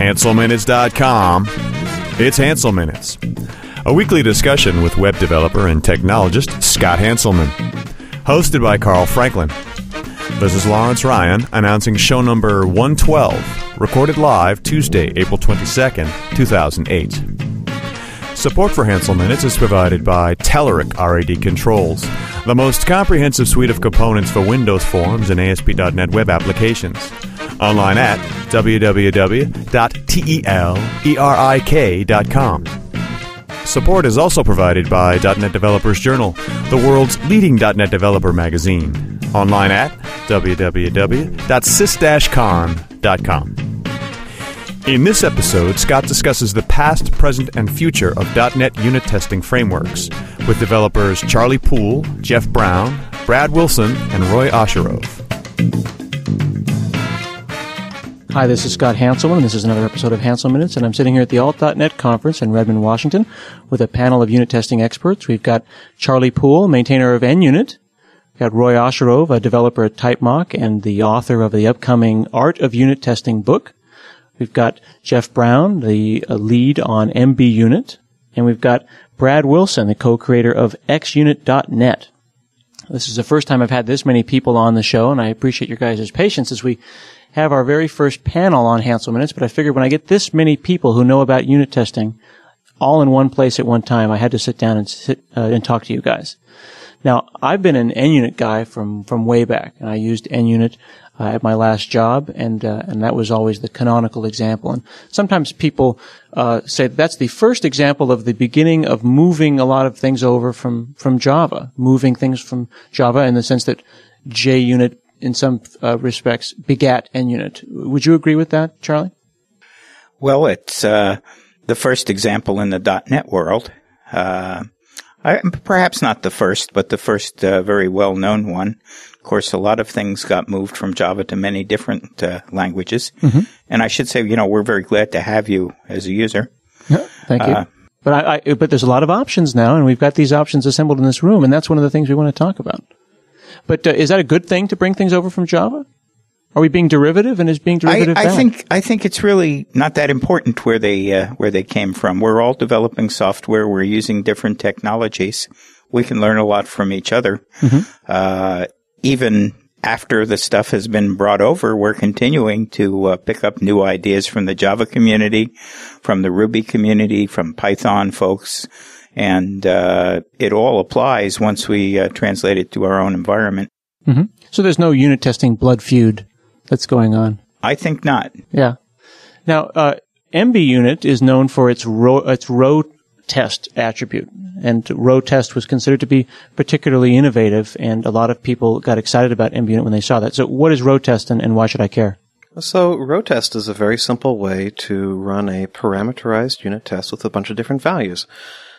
HanselMinutes.com. It's Hansel Minutes, a weekly discussion with web developer and technologist Scott Hanselman. Hosted by Carl Franklin. This is Lawrence Ryan announcing show number 112, recorded live Tuesday, April 22nd, 2008. Support for Hansel Minutes is provided by Telerik RAD Controls, the most comprehensive suite of components for Windows Forms and ASP.NET web applications. Online at www.telerik.com. Support is also provided by .NET Developers Journal, the world's leading .NET developer magazine. Online at www.sys-con.com. In this episode, Scott discusses the past, present, and future of .NET unit testing frameworks with developers Charlie Poole, Jeff Brown, Brad Wilson, and Roy Osherove. Hi, this is Scott Hanselman, and this is another episode of Hansel Minutes, and I'm sitting here at the Alt.NET conference in Redmond, Washington, with a panel of unit testing experts. We've got Charlie Poole, maintainer of NUnit. We've got Roy Osherove, a developer at TypeMock and the author of the upcoming Art of Unit Testing book. We've got Jeff Brown, the lead on MbUnit, and we've got Brad Wilson, the co-creator of XUnit.net. This is the first time I've had this many people on the show, and I appreciate your guys' patience as we have our very first panel on Hansel Minutes, but I figured when I get this many people who know about unit testing all in one place at one time, I had to sit down and talk to you guys. Now, I've been an NUnit guy from way back, and I used NUnit at my last job, and that was always the canonical example. And sometimes people say that's the first example of the beginning of moving a lot of things over from Java, moving things from Java in the sense that JUnit, in some respects, begat NUnit. Would you agree with that, Charlie? Well, it's the first example in the .NET world. Perhaps not the first, but the first very well-known one. Of course, a lot of things got moved from Java to many different languages. Mm-hmm. And I should say, we're very glad to have you as a user. Thank you. But there's a lot of options now, and we've got these options assembled in this room, and that's one of the things we want to talk about. But is that a good thing to bring things over from Java? Are we being derivative, and is being derivative bad? I think it's really not that important where they came from. We're all developing software. We're using different technologies. We can learn a lot from each other. Mm-hmm. Even after the stuff has been brought over, we're continuing to pick up new ideas from the Java community, from the Ruby community, from Python folks. And it all applies once we translate it to our own environment. Mm-hmm. So there's no unit testing blood feud that's going on? I think not. Yeah. Now, MbUnit is known for its row test attribute. And row test was considered to be particularly innovative, and a lot of people got excited about MbUnit when they saw that. So what is row test, and why should I care? So row test is a very simple way to run a parameterized unit test with a bunch of different values.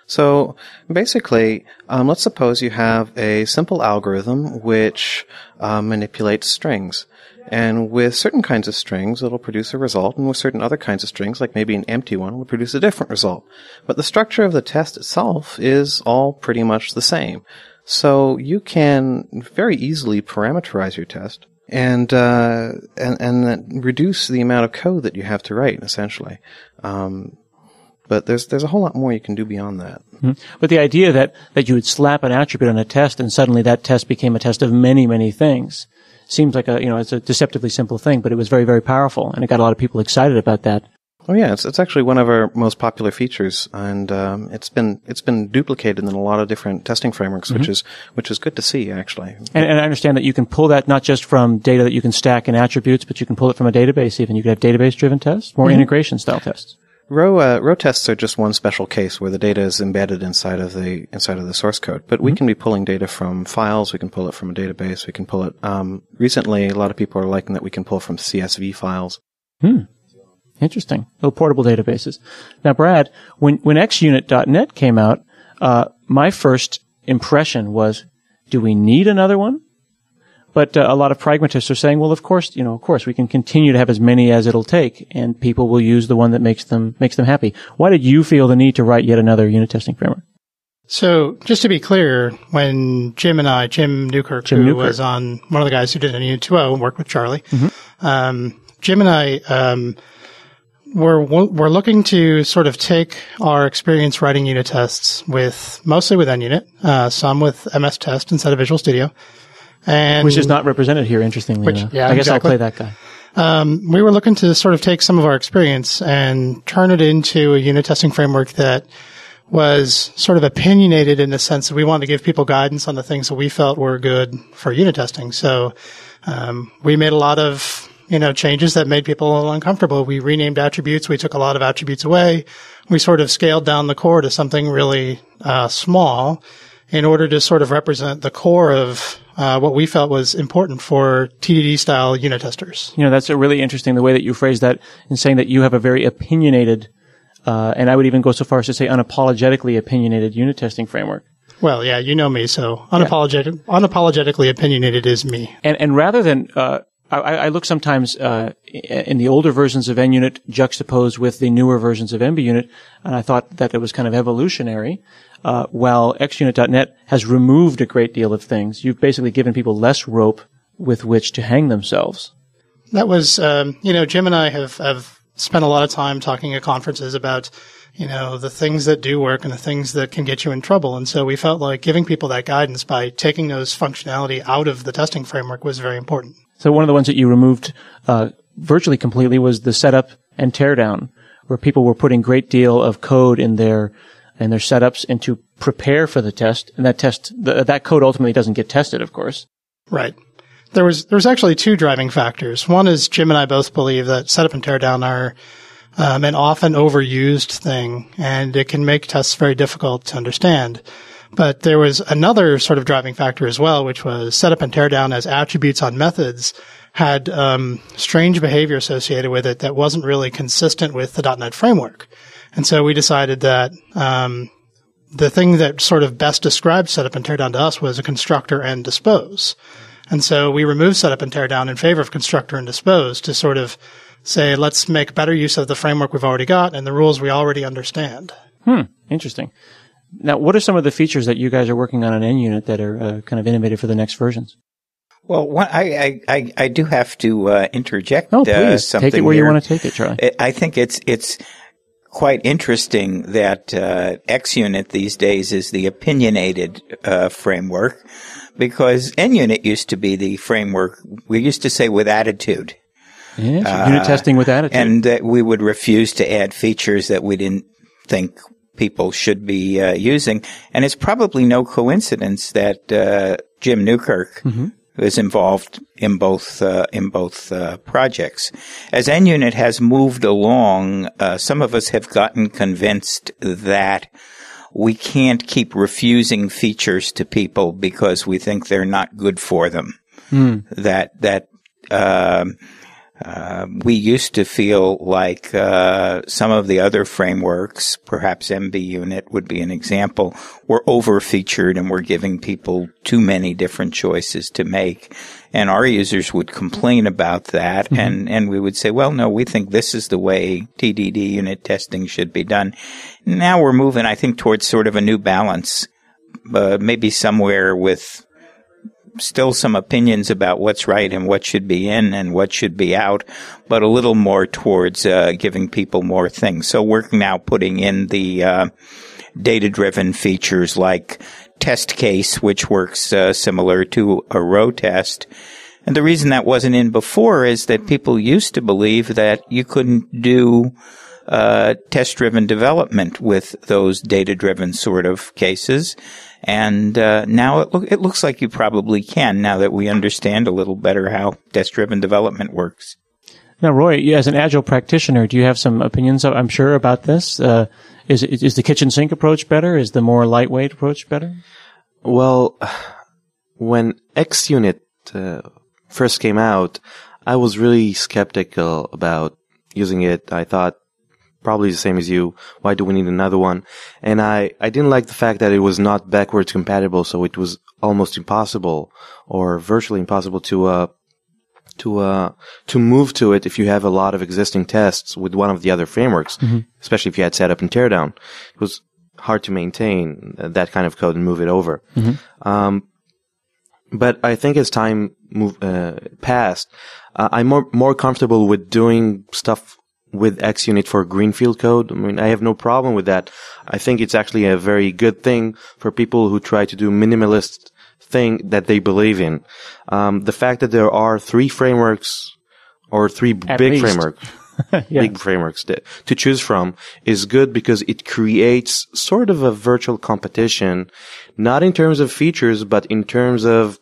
So basically, let's suppose you have a simple algorithm which manipulates strings. And with certain kinds of strings, it'll produce a result, and with certain other kinds of strings, like maybe an empty one, will produce a different result. But the structure of the test itself is all pretty much the same. So you can very easily parameterize your test and reduce the amount of code that you have to write, essentially. But there's a whole lot more you can do beyond that. Mm-hmm. But the idea that you would slap an attribute on a test and suddenly that test became a test of many, many things seems like it's a deceptively simple thing, but it was very, very powerful, and it got a lot of people excited about that. Oh yeah, it's actually one of our most popular features, and it's been duplicated in a lot of different testing frameworks, mm-hmm. which is good to see, actually. And I understand that you can pull that not just from data that you can stack in attributes, but you can pull it from a database even. You could have database-driven tests, more mm-hmm. integration-style tests. Row tests are just one special case where the data is embedded inside of the source code. But we can be pulling data from files. We can pull it from a database. We can pull it. Recently, a lot of people are liking that we can pull from CSV files. Interesting. Little portable databases. Now, Brad, when XUnit.net came out, my first impression was, do we need another one? But a lot of pragmatists are saying, well, of course, we can continue to have as many as it'll take, and people will use the one that makes them happy. Why did you feel the need to write yet another unit testing framework? So, just to be clear, when Jim Newkirk, who was on one of the guys who did NUnit 2.0 and worked with Charlie, mm-hmm. Jim and I we're looking to sort of take our experience writing unit tests mostly with NUnit, some with MS Test instead of Visual Studio. Which is not represented here, interestingly enough. Yeah, I guess exactly. I'll play that guy. We were looking to sort of take some of our experience and turn it into a unit testing framework that was sort of opinionated in the sense that we wanted to give people guidance on the things that we felt were good for unit testing. So, we made a lot of, changes that made people a little uncomfortable. We renamed attributes. We took a lot of attributes away. We sort of scaled down the core to something really, small in order to sort of represent the core of, what we felt was important for TDD style unit testers. That's a really interesting, the way that you phrase that in saying that you have a very opinionated, and I would even go so far as to say unapologetically opinionated unit testing framework. Well, yeah, you know me, so unapologetically opinionated is me. And rather than, I look sometimes, in the older versions of NUnit juxtaposed with the newer versions of MbUnit, and I thought that it was kind of evolutionary. While XUnit.net has removed a great deal of things, you've basically given people less rope with which to hang themselves. That was, Jim and I have spent a lot of time talking at conferences about, the things that do work and the things that can get you in trouble. And so we felt like giving people that guidance by taking those functionality out of the testing framework was very important. So one of the ones that you removed virtually completely was the setup and teardown, where people were putting great deal of code in their setups and to prepare for the test. And that code ultimately doesn't get tested, of course. Right. There was actually two driving factors. One is Jim and I both believe that setup and teardown are an often overused thing, and it can make tests very difficult to understand. But there was another sort of driving factor as well, which was setup and teardown as attributes on methods had strange behavior associated with it that wasn't really consistent with the .NET framework. And so we decided that the thing that sort of best described setup and teardown to us was a constructor and dispose. And so we removed setup and teardown in favor of constructor and dispose to sort of say, let's make better use of the framework we've already got and the rules we already understand. Interesting. Now, what are some of the features that you guys are working on in NUnit that are kind of innovative for the next versions? Well, I do have to interject please, something. Take it where here. you want to take it, Charlie. I think it's quite interesting that XUnit these days is the opinionated framework, because NUnit used to be the framework we used to say with attitude. Yeah, unit testing with attitude. And that we would refuse to add features that we didn't think people should be using. And it's probably no coincidence that Jim Newkirk is involved in both projects. As NUnit has moved along, some of us have gotten convinced that we can't keep refusing features to people because we think they're not good for them. We used to feel like some of the other frameworks, perhaps MbUnit would be an example, were over-featured and were giving people too many different choices to make. And our users would complain about that, and we would say, well, no, we think this is the way TDD unit testing should be done. Now we're moving, I think, towards sort of a new balance, maybe somewhere with still some opinions about what's right and what should be in and what should be out, but a little more towards giving people more things. So we're now putting in the data-driven features like test case, which works similar to a row test. And the reason that wasn't in before is that people used to believe that you couldn't do test-driven development with those data-driven sort of cases. And now it looks like you probably can, now that we understand a little better how test-driven development works. Now, Roy, as an Agile practitioner, do you have some opinions, I'm sure, about this? Is the kitchen sink approach better? Is the more lightweight approach better? Well, when XUnit first came out, I was really skeptical about using it. I thought, probably the same as you, why do we need another one? And I didn't like the fact that it was not backwards compatible, so it was almost impossible, or virtually impossible to move to it if you have a lot of existing tests with one of the other frameworks, especially if you had setup and teardown. It was hard to maintain that kind of code and move it over. But I think as time passed, I'm more comfortable with doing stuff with XUnit for greenfield code. I mean, I have no problem with that. I think it's actually a very good thing for people who try to do minimalist thing that they believe in. The fact that there are three frameworks or three big frameworks, big frameworks to choose from is good because it creates sort of a virtual competition, not in terms of features, but in terms of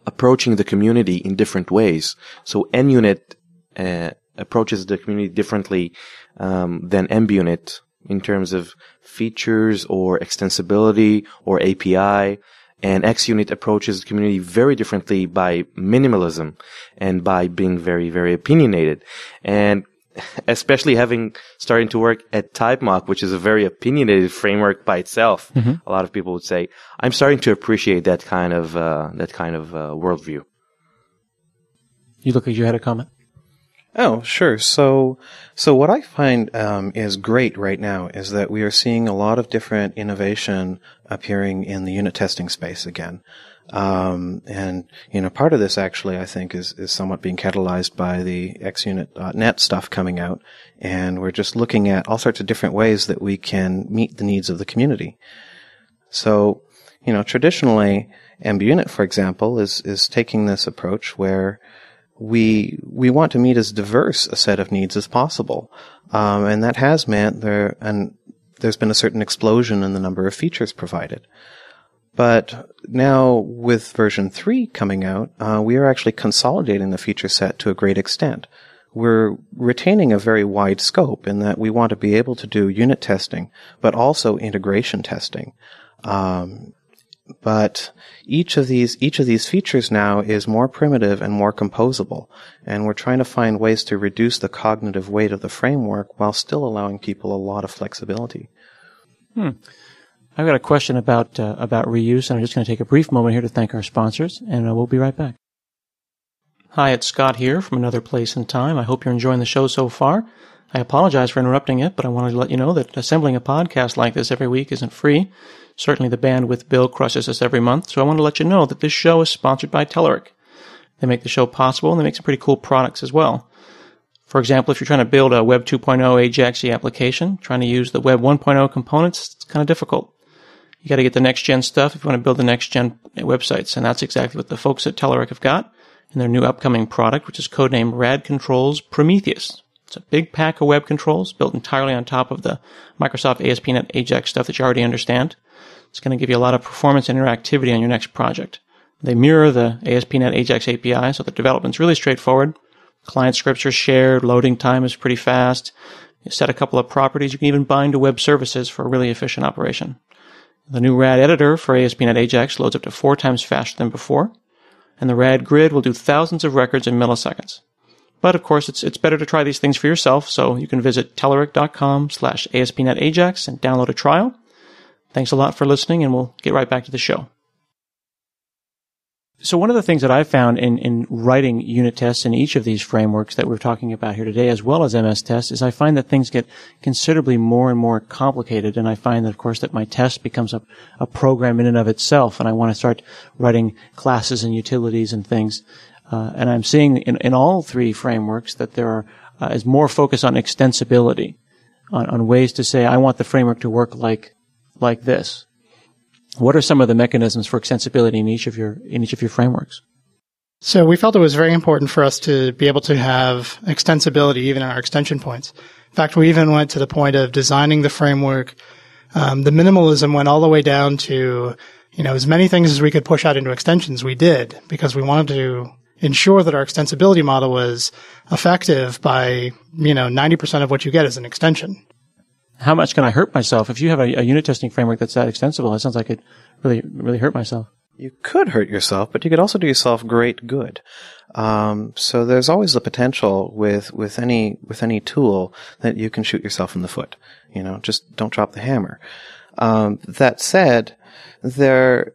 approaching the community in different ways. So NUnit approaches the community differently than MbUnit in terms of features or extensibility or API. And XUnit approaches the community very differently by minimalism and by being very, very opinionated. And especially starting to work at TypeMock, which is a very opinionated framework by itself, a lot of people would say, I'm starting to appreciate that kind of worldview. You look like you had a comment. Oh, sure. So what I find is great right now is that we are seeing a lot of different innovation appearing in the unit testing space again. And, part of this actually, I think, is somewhat being catalyzed by the XUnit.net stuff coming out. And we're just looking at all sorts of different ways that we can meet the needs of the community. So, traditionally, MbUnit, for example, is taking this approach where we want to meet as diverse a set of needs as possible. And that has meant there's been a certain explosion in the number of features provided. But now with version 3 coming out, we are actually consolidating the feature set to a great extent. We're retaining a very wide scope in that we want to be able to do unit testing, but also integration testing. But each of these features now is more primitive and more composable, and we're trying to find ways to reduce the cognitive weight of the framework while still allowing people a lot of flexibility. I've got a question about reuse, and I'm just going to take a brief moment here to thank our sponsors, and we'll be right back. Hi, it's Scott here from Another Place and Time. I hope you're enjoying the show so far. I apologize for interrupting it, but I wanted to let you know that assembling a podcast like this every week isn't free. Certainly the bandwidth bill crushes us every month, so I want to let you know that this show is sponsored by Telerik. They make the show possible, and they make some pretty cool products as well. For example, if you're trying to build a Web 2.0 Ajax application, trying to use the Web 1.0 components, it's kind of difficult. You got to get the next-gen stuff if you want to build the next-gen websites, and that's exactly what the folks at Telerik have got in their new upcoming product, which is codenamed Rad Controls Prometheus. It's a big pack of web controls built entirely on top of the Microsoft ASP.NET Ajax stuff that you already understand. It's going to give you a lot of performance and interactivity on your next project. They mirror the ASP.NET Ajax API, so the development's really straightforward. Client scripts are shared, loading time is pretty fast. You set a couple of properties, you can even bind to web services for a really efficient operation. The new RAD editor for ASP.NET Ajax loads up to 4 times faster than before, and the RAD grid will do thousands of records in milliseconds. But of course, it's better to try these things for yourself, so you can visit telerik.com/ASP.NET Ajax and download a trial. Thanks a lot for listening, and we'll get right back to the show. So one of the things that I found in writing unit tests in each of these frameworks that we're talking about here today, as well as MS tests, is I find that things get considerably more and more complicated, and I find that, of course, that my test becomes a program in and of itself, and I want to start writing classes and utilities and things. And I'm seeing in all 3 frameworks that there is more focus on extensibility, on ways to say, I want the framework to work like this. What are some of the mechanisms for extensibility in each of your frameworks? So we felt it was very important for us to be able to have extensibility even in our extension points. In fact, we even went to the point of designing the framework. The minimalism went all the way down to, as many things as we could push out into extensions, we did, because we wanted to ensure that our extensibility model was effective by, 90% of what you get is an extension. How much can I hurt myself? If you have a unit testing framework that's that extensible, it sounds like it really, really hurt myself. You could hurt yourself, but you could also do yourself great good. So there's always the potential with any tool that you can shoot yourself in the foot. Just don't drop the hammer. That said, there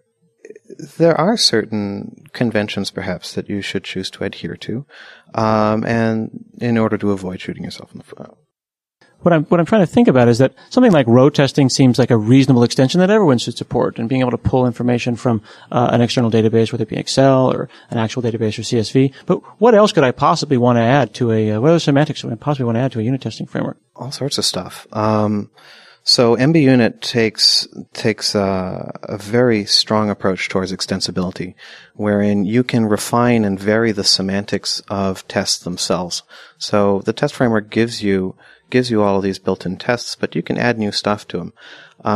are certain conventions perhaps that you should choose to adhere to, and in order to avoid shooting yourself in the foot. what I'm trying to think about is that something like row testing seems like a reasonable extension that everyone should support, and being able to pull information from an external database, whether it be Excel or an actual database or CSV. But what else could I possibly want to add to what other semantics would I possibly want to add to a unit testing framework? All sorts of stuff. So MbUnit takes a very strong approach towards extensibility, wherein you can refine and vary the semantics of tests themselves. So the test framework gives you all of these built-in tests, but you can add new stuff to them.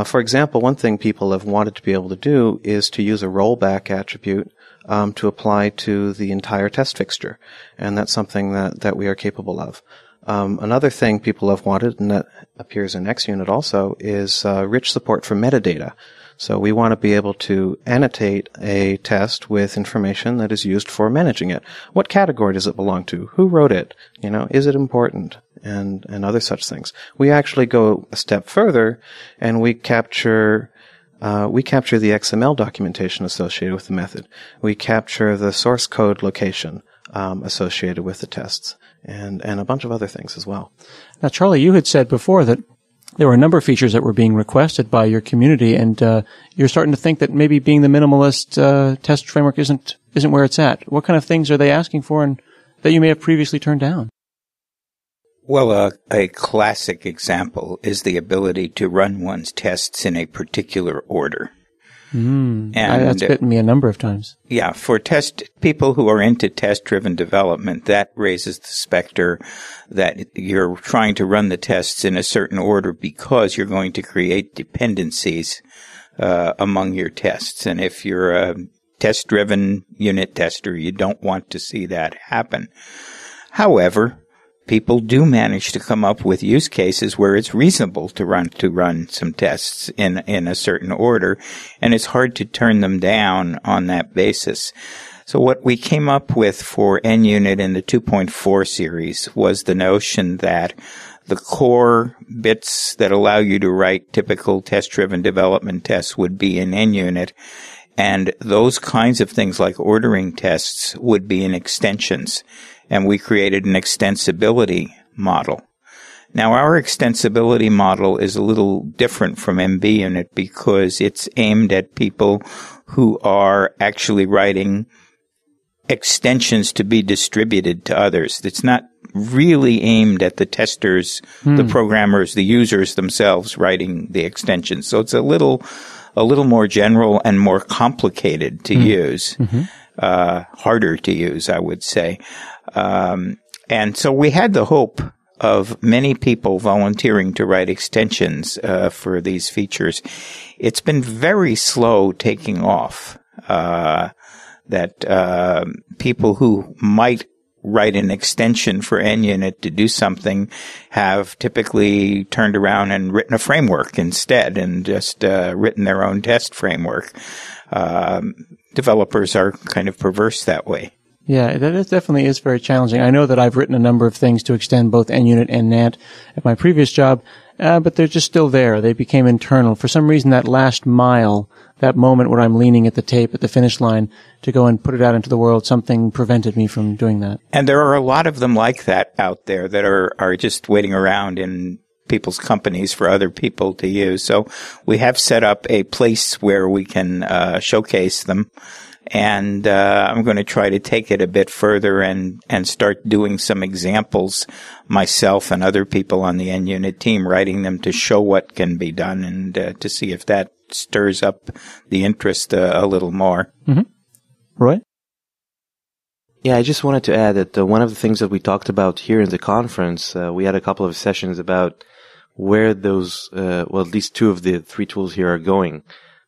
For example, one thing people have wanted to be able to do is to use a rollback attribute to apply to the entire test fixture, and that's something that we are capable of. Another thing people have wanted, and that appears in NUnit also, is rich support for metadata. So we want to be able to annotate a test with information that is used for managing it. What category does it belong to? Who wrote it? Is it important? And other such things. We actually go a step further, and we capture the XML documentation associated with the method. We capture the source code location associated with the tests, and a bunch of other things as well. Now, Charlie, you had said before that there were a number of features that were being requested by your community, and you're starting to think that maybe being the minimalist test framework isn't where it's at. What kind of things are they asking for, and that you may have previously turned down? Well, a classic example is the ability to run one's tests in a particular order. And that's bitten me a number of times. Yeah, for people who are into test-driven development, that raises the specter that you're trying to run the tests in a certain order because you're going to create dependencies among your tests. And if you're a test-driven unit tester, you don't want to see that happen. However, people do manage to come up with use cases where it's reasonable to run some tests in a certain order, and it's hard to turn them down on that basis. So what we came up with for NUnit in the 2.4 series was the notion that the core bits that allow you to write typical test-driven development tests would be in NUnit, and those kinds of things like ordering tests would be in extensions. And we created an extensibility model. Now, our extensibility model is a little different from MbUnit because it's aimed at people who are actually writing extensions to be distributed to others. It's not really aimed at the testers, the programmers, the users themselves writing the extensions. So it's a little more general and more complicated to use, harder to use, I would say. And so we had the hope of many people volunteering to write extensions for these features. It's been very slow taking off. That people who might write an extension for NUnit to do something have typically turned around and written a framework instead and just written their own test framework. Developers are kind of perverse that way. Yeah, that definitely is very challenging. I know that I've written a number of things to extend both NUnit and NAT at my previous job, but they're just still there. They became internal. For some reason, that last mile, that moment where I'm leaning at the tape at the finish line to go and put it out into the world, something prevented me from doing that. And there are a lot of them like that out there that are just waiting around in people's companies for other people to use. So we have set up a place where we can showcase them. And I'm going to try to take it a bit further and start doing some examples myself and other people on the NUnit team, writing them to show what can be done and to see if that stirs up the interest a little more. Mm-hmm. Roy? Yeah, I just wanted to add that one of the things that we talked about here in the conference, we had a couple of sessions about where those, at least two of the three tools here are going.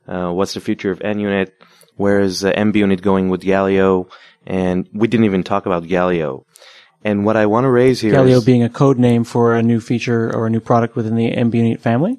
What's the future of NUnit? Where is MbUnit going with Galileo? And we didn't even talk about Galileo. And what I want to raise here Galileo is... being a code name for a new feature or a new product within the MbUnit family?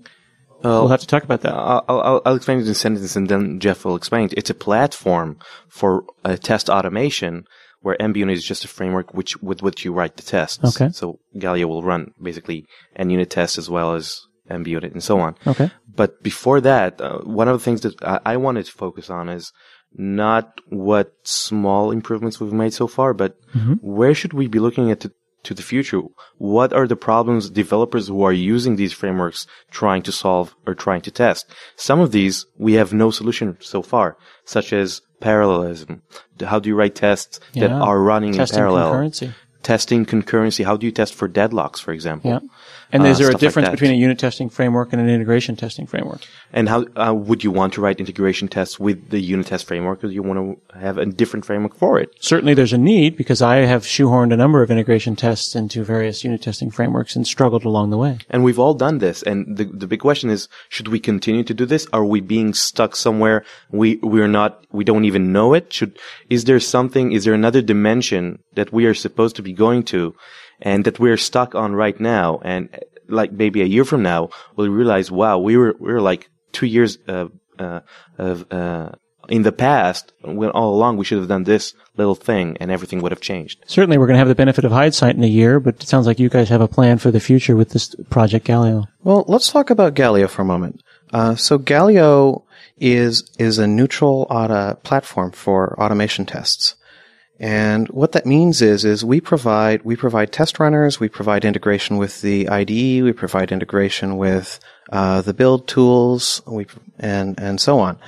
We'll have to talk about that. I'll explain it in a sentence and then Jeff will explain it. It's a platform for test automation where MbUnit is just a framework with which you write the tests. Okay. So Galileo will run basically NUnit tests as well as MbUnit and so on. Okay. But before that, one of the things that I wanted to focus on is not what small improvements we've made so far, but where should we be looking at to the future. What are the problems developers who are using these frameworks trying to solve or trying to test? Some of these we have no solution so far, such as parallelism. How do you write tests that are running in parallel? Testing concurrency. How do you test for deadlocks, for example? Yeah. And is there a difference between a unit testing framework and an integration testing framework? And how would you want to write integration tests with the unit test framework, or do you want to have a different framework for it? Certainly there's a need, because I have shoehorned a number of integration tests into various unit testing frameworks and struggled along the way. And we've all done this. And the big question is, should we continue to do this? Are we being stuck somewhere we don't even know it? Is there another dimension that we are supposed to be going to and that we're stuck on right now? And like maybe a year from now, we'll realize, wow, we were like 2 years in the past, when all along we should have done this little thing and everything would have changed. Certainly we're going to have the benefit of hindsight in a year, but it sounds like you guys have a plan for the future with this Project Galileo. Well, let's talk about Galileo for a moment. So Galileo is a neutral platform for automation tests. And what that means is we provide test runners, we provide integration with the IDE, we provide integration with the build tools, and so on.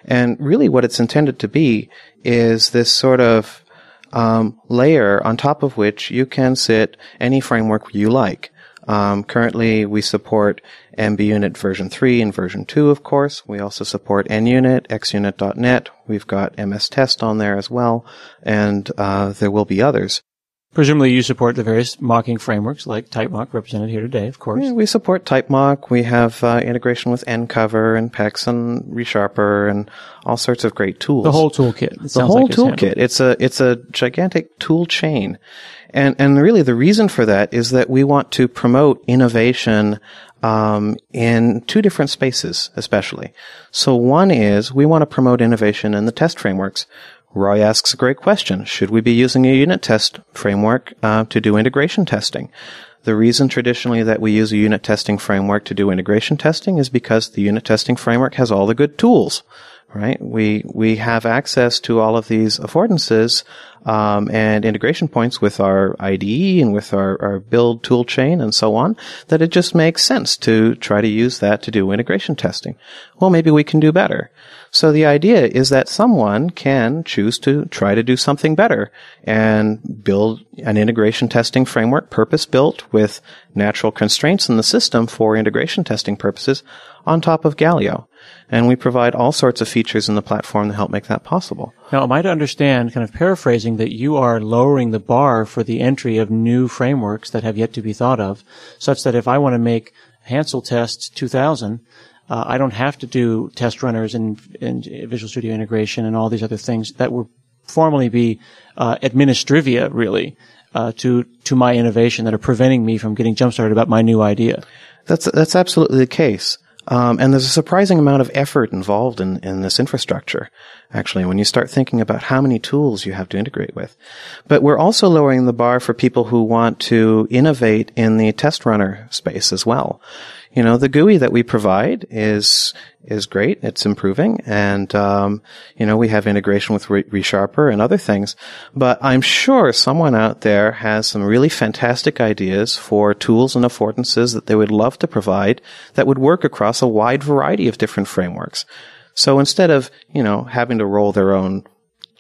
And really what it's intended to be is this sort of layer on top of which you can sit any framework you like. Currently we support MbUnit version 3 and version 2, of course. We also support NUnit, XUnit.net. We've got MS Test on there as well, and there will be others. Presumably you support the various mocking frameworks like TypeMock, represented here today, of course. Yeah, we support TypeMock. We have integration with NCover and PEX and ReSharper and all sorts of great tools. The whole toolkit. It's a gigantic tool chain. And really the reason for that is that we want to promote innovation in two different spaces, especially. So one is we want to promote innovation in the test frameworks. Roy asks a great question. Should we be using a unit test framework to do integration testing? The reason traditionally that we use a unit testing framework to do integration testing is because the unit testing framework has all the good tools, right? We have access to all of these affordances and integration points with our IDE and with our build tool chain and so on, that it just makes sense to try to use that to do integration testing. Well, maybe we can do better. So the idea is that someone can choose to try to do something better and build an integration testing framework purpose-built with natural constraints in the system for integration testing purposes on top of Galileo. And we provide all sorts of features in the platform to help make that possible. Now, am I to understand, kind of paraphrasing, that you are lowering the bar for the entry of new frameworks that have yet to be thought of, such that if I want to make Hansel Test 2000, I don't have to do test runners and Visual Studio integration and all these other things that would formerly be administrivia, really, to my innovation, that are preventing me from getting jump-started about my new idea. That's absolutely the case. And there's a surprising amount of effort involved in this infrastructure, actually, when you start thinking about how many tools you have to integrate with. But we're also lowering the bar for people who want to innovate in the test runner space as well. You know, the GUI that we provide is great. It's improving. And, we have integration with ReSharper and other things. But I'm sure someone out there has some really fantastic ideas for tools and affordances that they would love to provide that would work across a wide variety of different frameworks. So instead of, having to roll their own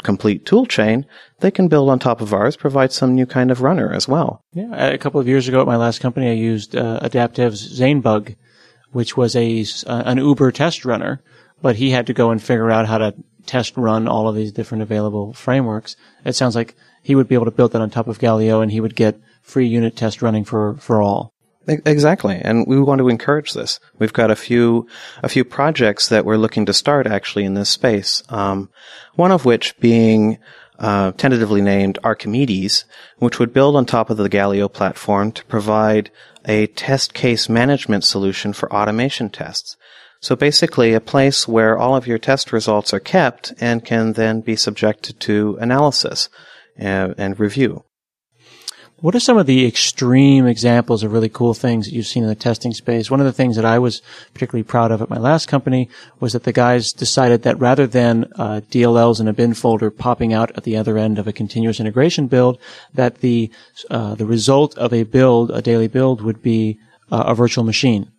complete tool chain, they can build on top of ours, provide some new kind of runner as well. Yeah, a couple of years ago at my last company, I used Adaptive's Zanebug, which was an Uber test runner, but he had to go and figure out how to test run all of these different available frameworks. It sounds like he would be able to build that on top of Galileo, and he would get free unit test running for all. Exactly, and we want to encourage this. We've got a few projects that we're looking to start actually in this space. One of which being tentatively named Archimedes, which would build on top of the Galileo platform to provide a test case management solution for automation tests. So basically a place where all of your test results are kept and can then be subjected to analysis and review. What are some of the extreme examples of really cool things that you've seen in the testing space? One of the things that I was particularly proud of at my last company was that the guys decided that rather than DLLs in a bin folder popping out at the other end of a continuous integration build, that the result of a build, a daily build, would be a virtual machine.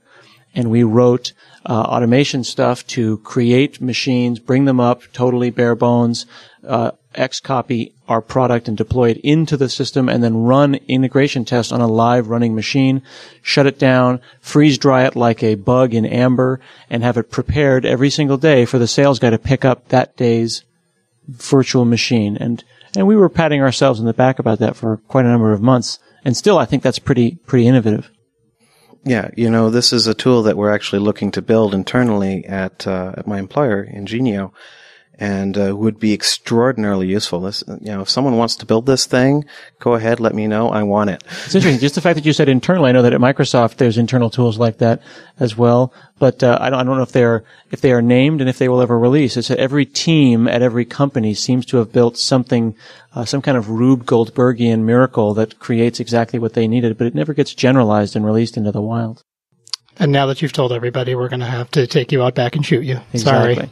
And we wrote automation stuff to create machines, bring them up totally bare bones, Xcopy our product and deploy it into the system, and then run integration tests on a live running machine, shut it down, freeze dry it like a bug in Amber, and have it prepared every single day for the sales guy to pick up that day's virtual machine. And we were patting ourselves in the back about that for quite a number of months. And still, I think that's pretty innovative. Yeah, this is a tool that we're actually looking to build internally at my employer, Ingenio, and would be extraordinarily useful. This, if someone wants to build this thing, go ahead, let me know. I want it. It's interesting. Just the fact that you said internal, I know that at Microsoft there's internal tools like that as well, but I don't know if they are named and if they will ever release. It's that every team at every company seems to have built something, some kind of Rube Goldbergian miracle that creates exactly what they needed, but it never gets generalized and released into the wild. And now that you've told everybody, we're going to have to take you out back and shoot you. Exactly. Sorry.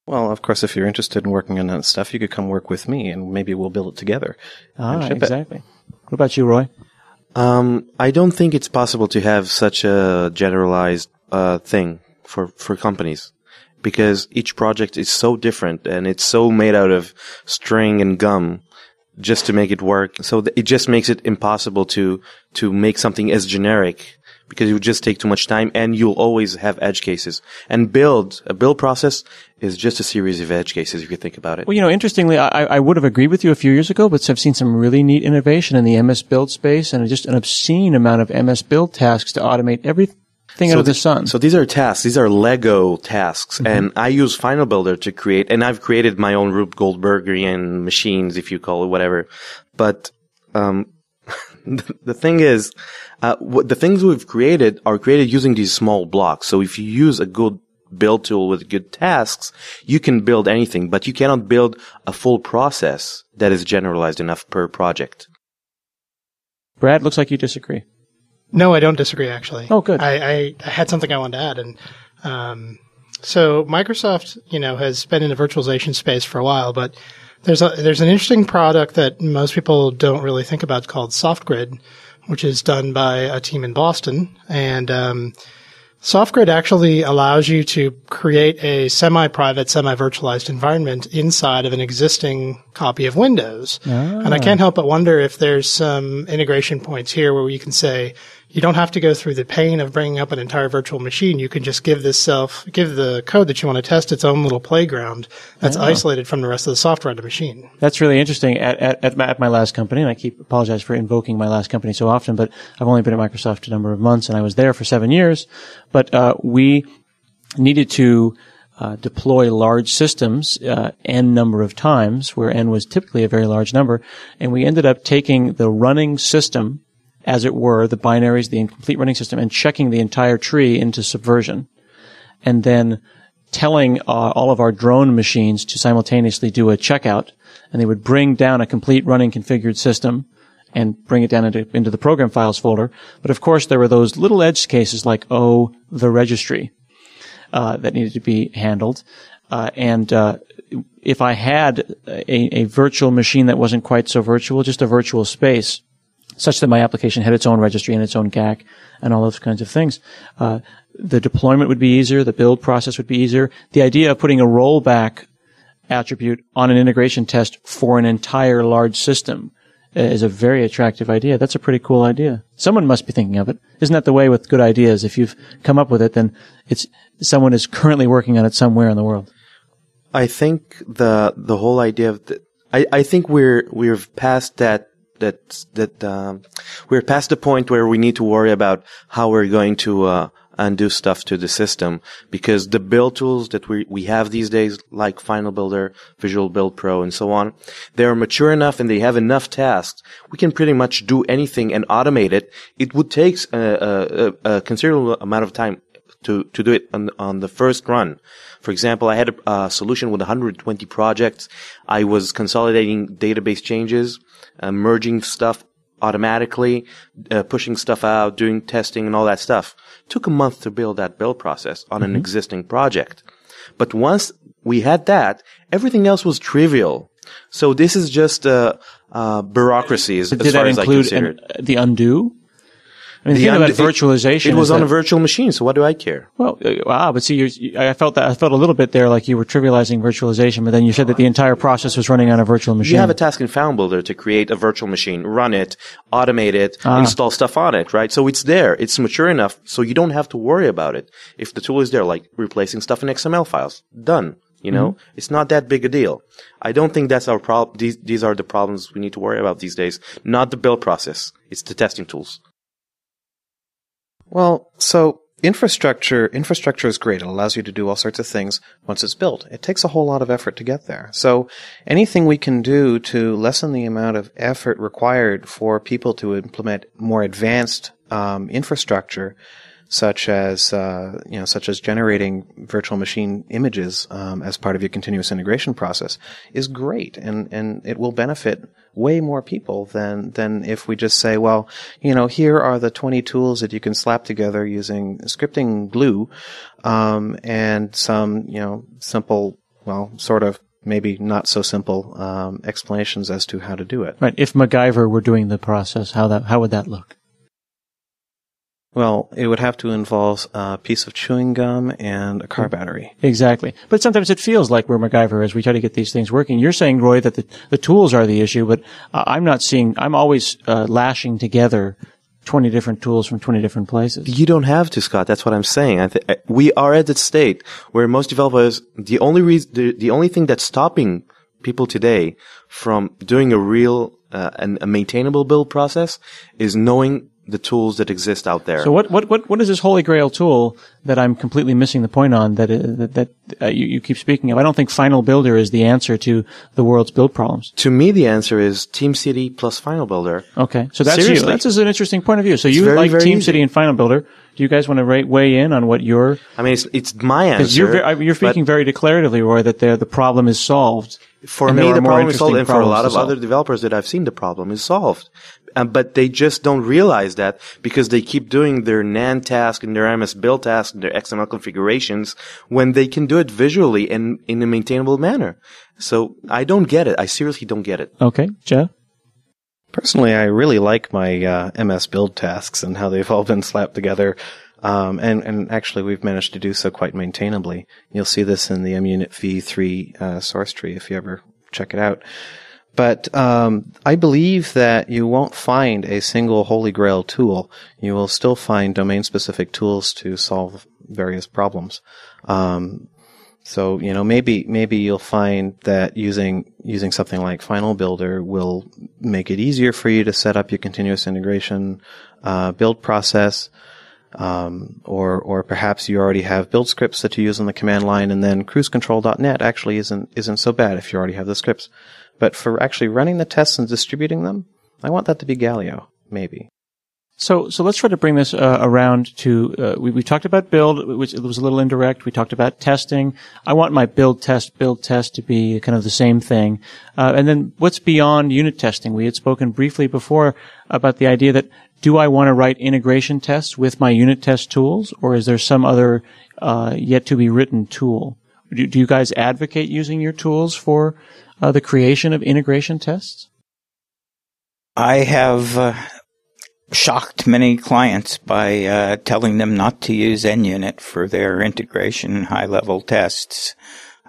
Well, of course, if you're interested in working on that stuff, you could come work with me, and maybe we'll build it together. Exactly. What about you, Roy? I don't think it's possible to have such a generalized thing for companies, because each project is so different, and it's so made out of string and gum just to make it work. So it just makes it impossible to make something as generic, because it would just take too much time, and you'll always have edge cases. And a build process is just a series of edge cases, if you think about it. Well, interestingly, I would have agreed with you a few years ago, but I've seen some really neat innovation in the MS Build space, and just an obscene amount of MS Build tasks to automate everything under the sun. So these are tasks. These are Lego tasks. Mm-hmm. And I use Final Builder to create, and I've created my own Rube Goldbergian machines, if you call it whatever. But the thing is, the things we've created are created using these small blocks. So if you use a good build tool with good tasks, you can build anything, but you cannot build a full process that is generalized enough per project. Brad, looks like you disagree. No, I don't disagree, actually. Oh, good. I had something I wanted to add. And so Microsoft, has been in the virtualization space for a while, but there's an interesting product that most people don't really think about called SoftGrid, which is done by a team in Boston. And SoftGrid actually allows you to create a semi-private, semi-virtualized environment inside of an existing copy of Windows. And I can't help but wonder if there's some integration points here where you can say, you don't have to go through the pain of bringing up an entire virtual machine. You can just give the code that you want to test its own little playground that's isolated from the rest of the software on the machine. That's really interesting. At my last company, and I apologize for invoking my last company so often, but I've only been at Microsoft a number of months, and I was there for 7 years. But we needed to deploy large systems n number of times, where n was typically a very large number, and we ended up taking the running system, as it were, the binaries, the incomplete running system, and checking the entire tree into Subversion, and then telling all of our drone machines to simultaneously do a checkout, and they would bring down a complete running configured system and bring it down into the program files folder. But of course, there were those little edge cases like, the registry, that needed to be handled. If I had a virtual machine that wasn't quite so virtual, just a virtual space, such that my application had its own registry and its own GAC and all those kinds of things, the deployment would be easier, the build process would be easier. The idea of putting a rollback attribute on an integration test for an entire large system is a very attractive idea. That's a pretty cool idea. Someone must be thinking of it. Isn't that the way with good ideas? If you've come up with it, then someone is currently working on it somewhere in the world. I think the whole idea of I think we're past we're past the point where we need to worry about how we're going to undo stuff to the system, because the build tools that we have these days, like Final Builder, Visual Build Pro, and so on, they're mature enough and they have enough tasks. We can pretty much do anything and automate it. It would take a considerable amount of time, to do it on the first run. For example, I had a solution with 120 projects. I was consolidating database changes, merging stuff automatically, pushing stuff out, doing testing and all that stuff. Took a month to build that build process on an existing project. But once we had that, everything else was trivial. So this is just bureaucurity as far as I consider it. Did that include the undo? I mean, the thing about virtualization it was on a virtual machine, so what do I care? Well, but see, I felt a little bit there like you were trivializing virtualization, but then you said that the entire process was running on a virtual machine. You have a task in FileBuilder to create a virtual machine, run it, automate it, install stuff on it, right? So it's there. It's mature enough, so you don't have to worry about it. If the tool is there, like replacing stuff in XML files, done. You know, it's not that big a deal. I don't think that's our problem. These are the problems we need to worry about these days. Not the build process. It's the testing tools. Well, so infrastructure is great. It allows you to do all sorts of things once it's built. It takes a whole lot of effort to get there. So anything we can do to lessen the amount of effort required for people to implement more advanced infrastructure, such as generating virtual machine images as part of your continuous integration process, is great, and it will benefit way more people than if we just say, well, here are the 20 tools that you can slap together using scripting glue, and some, simple, well, sort of maybe not so simple explanations as to how to do it. Right. If MacGyver were doing the process, how would that look? Well, it would have to involve a piece of chewing gum and a car battery. Exactly. But sometimes it feels like we're MacGyver as we try to get these things working. You're saying, Roy, that the tools are the issue, but I'm always lashing together 20 different tools from 20 different places. You don't have to, Scott. That's what I'm saying. We are at that state where most developers, the only thing that's stopping people today from doing a real and a maintainable build process is knowing the tools that exist out there. So what is this holy grail tool that I'm completely missing the point on that you keep speaking of? I don't think FileBuilder is the answer to the world's build problems. To me, the answer is TeamCity plus FileBuilder. Okay. So that's Seriously. you. That's an interesting point of view. So you like TeamCity and FileBuilder. Do you guys want to weigh in on what your... I mean, it's my answer. Because you're speaking very declaratively, Roy, that the problem is solved. For me, the problem is solved, and for a lot of other developers that I've seen, the problem is solved. But they just don't realize that because they keep doing their NAN task and their MS build task and their XML configurations when they can do it visually and in a maintainable manner. So I don't get it. I seriously don't get it. Okay. Jeff? Personally, I really like my MS build tasks and how they've all been slapped together. And actually, we've managed to do so quite maintainably. You'll see this in the MbUnit v3 source tree if you ever check it out. But I believe that you won't find a single holy grail tool. You will still find domain-specific tools to solve various problems. So maybe you'll find that using something like FileBuilder will make it easier for you to set up your continuous integration build process. Or perhaps you already have build scripts that you use on the command line, and then cruisecontrol.net actually isn't so bad if you already have the scripts. But for actually running the tests and distributing them, I want that to be Galio, maybe. So let's try to bring this around to we talked about build, which it was a little indirect. We talked about testing. I want my build test to be kind of the same thing. And then what's beyond unit testing? We had spoken briefly before about the idea that do I want to write integration tests with my unit test tools, or is there some other yet to be written tool? Do you guys advocate using your tools for the creation of integration tests? I have shocked many clients by telling them not to use NUnit for their integration high-level tests.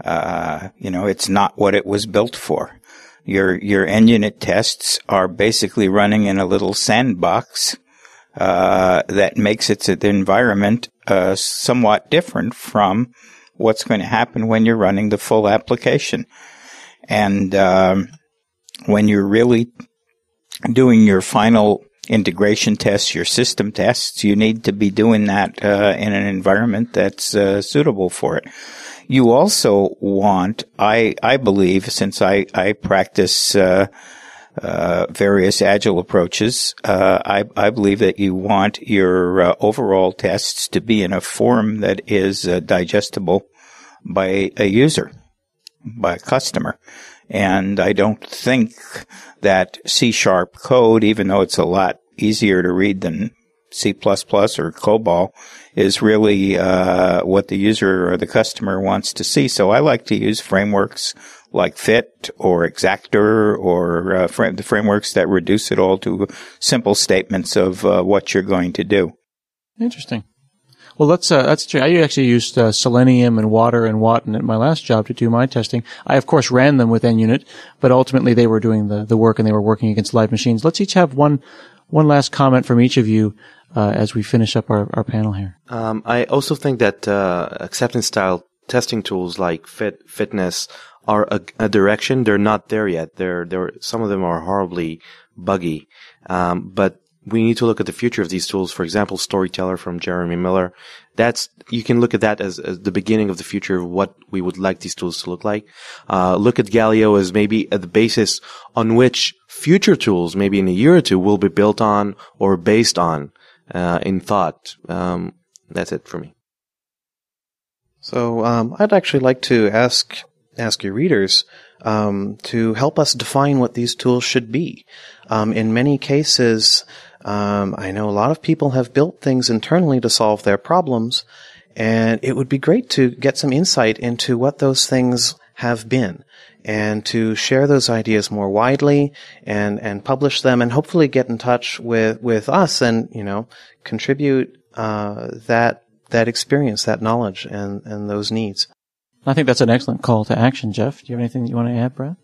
It's not what it was built for. Your NUnit tests are basically running in a little sandbox that makes its environment somewhat different from what's going to happen when you're running the full application. And when you're really doing your final integration tests, your system tests, you need to be doing that in an environment that's suitable for it. You also want, I believe, since I practice various agile approaches. I believe that you want your overall tests to be in a form that is digestible by a user, by a customer. And I don't think that C# code, even though it's a lot easier to read than C++ or COBOL, is really what the user or the customer wants to see. So I like to use frameworks like Fit or Exactor or the frameworks that reduce it all to simple statements of what you're going to do. Interesting. Well, that's true. I actually used Selenium and Water and Watton at my last job to do my testing. I, of course, ran them with NUnit, but ultimately they were doing the work and they were working against live machines. Let's each have one last comment from each of you as we finish up our panel here. I also think that acceptance style testing tools like Fitness are a direction. They're not there yet. Some of them are horribly buggy. But we need to look at the future of these tools. For example, Storyteller from Jeremy Miller. You can look at that as the beginning of the future of what we would like these tools to look like. Look at Galileo as maybe the basis on which future tools, maybe in a year or two, will be built on or based on, in thought. That's it for me. So, I'd actually like to ask your readers to help us define what these tools should be. In many cases, I know a lot of people have built things internally to solve their problems, and it would be great to get some insight into what those things have been and to share those ideas more widely and publish them and hopefully get in touch with us and, contribute that experience, that knowledge and those needs. I think that's an excellent call to action, Jeff. Do you have anything you want to add, Brad?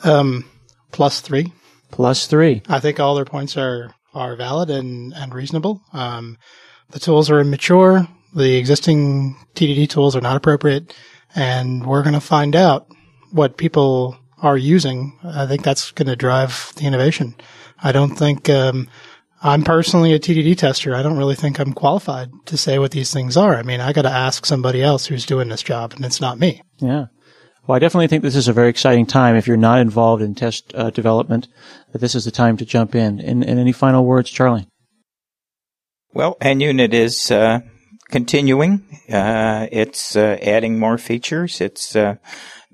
+3. +3. I think all their points are valid and reasonable. The tools are immature. The existing TDD tools are not appropriate. And we're going to find out what people are using. I think that's going to drive the innovation. I don't think, I'm personally a TDD tester. I don't really think I'm qualified to say what these things are. I mean, I got to ask somebody else who's doing this job, and it's not me. Yeah. Well, I definitely think this is a very exciting time. If you're not involved in test development, that this is the time to jump in. And any final words, Charlie? Well, NUnit is continuing. It's adding more features. It's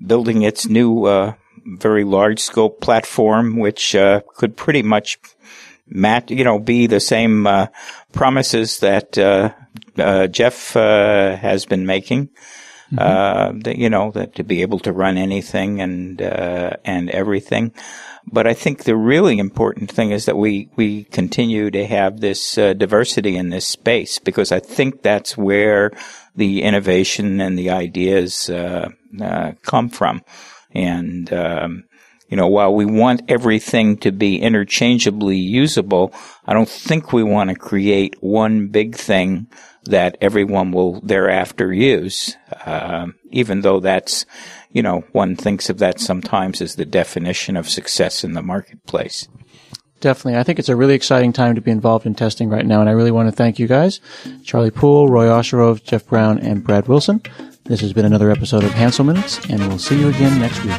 building its new very large scope platform, which could pretty much be the same promises that Jeff has been making. That to be able to run anything and everything. But I think the really important thing is that we continue to have this diversity in this space, because I think that's where the innovation and the ideas come from. And while we want everything to be interchangeably usable, I don't think we want to create one big thing that everyone will thereafter use, even though that's, one thinks of that sometimes as the definition of success in the marketplace. Definitely. I think it's a really exciting time to be involved in testing right now, and I really want to thank you guys, Charlie Poole, Roy Osherove, Jeff Brown, and Brad Wilson. This has been another episode of Hansel Minutes, and we'll see you again next week.